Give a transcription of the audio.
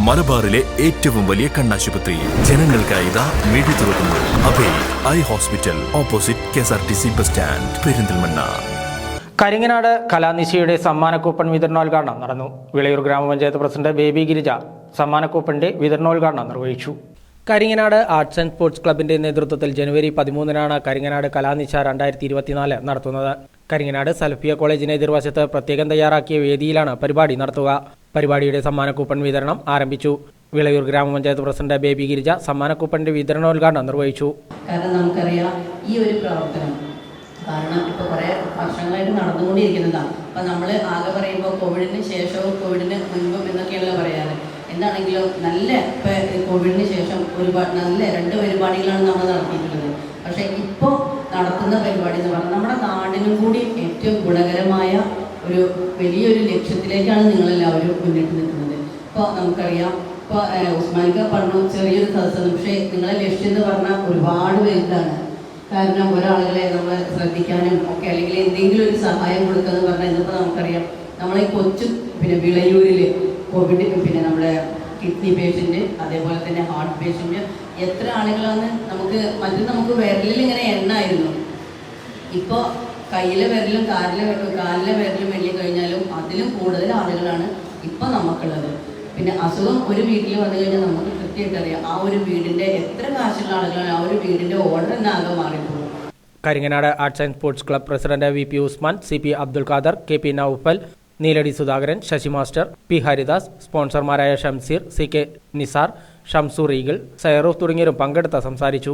മലബാറിലെ ഏറ്റവും വലിയ കണ്ണാശുപത്രി ജനങ്ങൾക്കായി ഇതാ മിഴി തുറക്കുന്നു. Abhay eye hospital, opposite KSRTC bus stand, Perinthalmanna. Karinganad കലാനിശയുടെ സമ്മാന കൂപ്പൺ വിതരണോദ്ഘാടനം നടന്നു. വിളയൂർ ഗ്രാമപഞ്ചായത്ത് പ്രസിഡന്റ് ബേബി ഗിരിജ സമ്മാന കൂപ്പണിന്റെ വിതരണോദ്ഘാടനം നിർവഹിച്ചു. കരിങ്ങനാട് ആർട്സ് ആൻഡ് സ്പോർട്സ് ക്ലബിന്റെ നേതൃത്വത്തിൽ ജനുവരി 13 കരിങ്ങനാട് കലാനിശ 2024 നടത്തുന്നത്. കരിങ്ങനാട് സലഫിയ കോളേജിന് എതിർവശത്ത് പ്രത്യേകം തയ്യാറാക്കിയ വേദിയിലാണ് പരിപാടി നടത്തുക. പരിപാടിയുടെ സമ്മാന കൂപ്പൺ വിതരണം ആരംഭിച്ചു. വിളയൂർ ഗ്രാമപഞ്ചായത്ത് പ്രസിഡന്റ് ബേബി ഗിരിജ സമ്മാന കൂപ്പണിന്റെ വിതരണോദ്ഘാടനം നിർവഹിച്ചു. കാരണം നമുക്കറിയാം ഈ ഒരു പ്രവർത്തനം കാരണം ഇപ്പോൾ കുറേ വർഷങ്ങളായിട്ട് നടന്നുകൊണ്ടിരിക്കുന്നതാണ്. അപ്പം നമ്മൾ ആകെ പറയുമ്പോൾ കോവിഡിന് ശേഷവും കോവിഡിന് മുൻപും എന്നൊക്കെയാണല്ലോ പറയാറ്. എന്താണെങ്കിലും നല്ല ഇപ്പോൾ കോവിഡിന് ശേഷം നല്ല 2 പരിപാടികളാണ് നമ്മൾ നടത്തിയിട്ടുള്ളത്. പക്ഷേ ഇപ്പോൾ നടത്തുന്ന പരിപാടി എന്ന് പറഞ്ഞാൽ നമ്മുടെ നാടിനും കൂടി ഏറ്റവും ഗുണകരമായ ഒരു വലിയൊരു ലക്ഷ്യത്തിലേക്കാണ് നിങ്ങളെല്ലാവരും മുന്നിട്ട് നിൽക്കുന്നത്. ഇപ്പോൾ നമുക്കറിയാം, ഇപ്പോൾ ഉസ്മാനിക്ക പറഞ്ഞു ചെറിയൊരു സദസ്സാണ്, പക്ഷേ നിങ്ങളെ ലക്ഷ്യം എന്ന് പറഞ്ഞാൽ ഒരുപാട് വലുതാണ്. കാരണം ഒരാളുകളെ നമ്മൾ ശ്രദ്ധിക്കാനും ഒക്കെ അല്ലെങ്കിൽ എന്തെങ്കിലും ഒരു സഹായം കൊടുക്കുക എന്ന് പറഞ്ഞാൽ ഇന്നിപ്പോൾ നമുക്കറിയാം നമ്മളെ കൊച്ചു വിളയൂരിൽ കോവിഡ് നമ്മുടെ കിഡ്നി പേഷ്യൻറ്റ്, അതേപോലെ തന്നെ ഹാർട്ട് പേഷ്യൻറ്റ്, എത്ര ആളുകളാണ് നമുക്ക് വിരലിൽ ഇങ്ങനെ എണ്ണായിരുന്നു. ഇപ്പോൾ കയ്യിലെ വിരലും കാലിലെ വിരലും വെള്ളി കഴിഞ്ഞാലും അതിലും കൂടുതൽ ആളുകളാണ് ഇപ്പോൾ നമുക്കുള്ളത്. പിന്നെ അസുഖം ഒരു വീട്ടിൽ വന്നു കഴിഞ്ഞാൽ നമുക്ക് കൃത്യമായിട്ട് അറിയാം ആ ഒരു വീടിൻ്റെ എത്ര കാശുള്ള ആളുകളാണ്, ആ ഒരു വീടിൻ്റെ ഓർഡർ തന്നെ ആകെ മാറിപ്പോകും. Karinganad arts and sports club president VP Usman, CP Abdul Khader, KP Noufal, Neeladi Sudhakaran, Shashi master, P Haridas, സ്പോൺസർമാരായ ഷംസീർ, CK നിസാർ, ഷംസൂർ ഈഗിൾ, സൈറൂഫ് തുടങ്ങിയവരും പങ്കെടുത്ത് സംസാരിച്ചു.